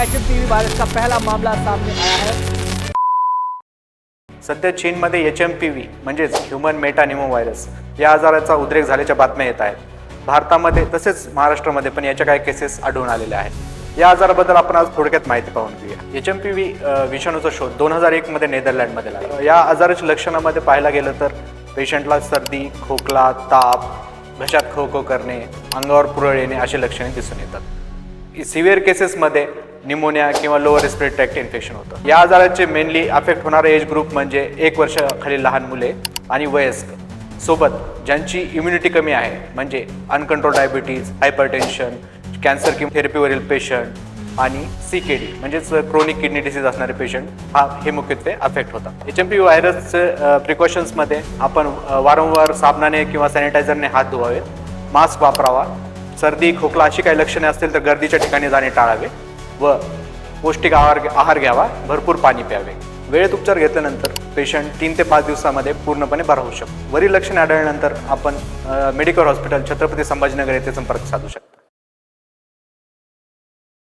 HMPV virus का पहला मामला सामने आया है। सध्या चीनमध्ये HMPV म्हणजेच ह्यूमन मेटानिमो व्हायरस या आजाराचा उद्रेक झाल्याच्या बातम्या येत आहेत। भारतामध्ये तसेच महाराष्ट्रामध्ये पण याच्या काही केसेस आढळून आलेल्या आहेत। या आजाराबद्दल आपण आज थोडक्यात माहिती पाहून घेऊया। HMPV विषाणूचा शोध 2001 मध्ये नेदरलँडमध्ये लागला। या आजाराच्या लक्षणांमध्ये पाहायला गेलं तर पेशंटला सर्दी, खोकला, ताप, घशात खो करणे, अंगावर पुरळ येणे अशी लक्षणे दिसून येतात। सिव्हिअर केसेसमध्ये निमोनिया किंवा लोअर रेस्पिरेटरी ट्रॅक्ट इन्फेक्शन होतं। या आजाराचे मेनली अफेक्ट होणारे एज ग्रुप म्हणजे 1 वर्षाखालील लहान मुले आणि वयस्क, सोबत ज्यांची इम्युनिटी कमी आहे म्हणजे अनकंट्रोल डायबिटीज, हायपरटेन्शन, कॅन्सर किंवा थेरपीवरील पेशंट आणि CKD म्हणजेच क्रोनिक किडनी डिसीज असणारे पेशंट हे मुख्यत्वे अफेक्ट होतात। HMPV व्हायरसचे प्रिकॉशन्समध्ये आपण वारंवार साबणाने किंवा सॅनिटायझरने हात धुवावे, मास्क वापरावा, सर्दी, खोकला अशी काही लक्षणे असतील तर गर्दीच्या ठिकाणी जाणे टाळावे व पौष्टिक आहार घ्यावा, भरपूर पाणी प्यावे। वेळेत उपचार घेतल्यानंतर पेशंट 3 ते 5 दिवसामध्ये पूर्णपणे बरा होऊ शकतो। वरील लक्षणे आढळल्यानंतर आपण मेडिकल हॉस्पिटल छत्रपती संभाजीनगर येथे संपर्क साधू शकतो।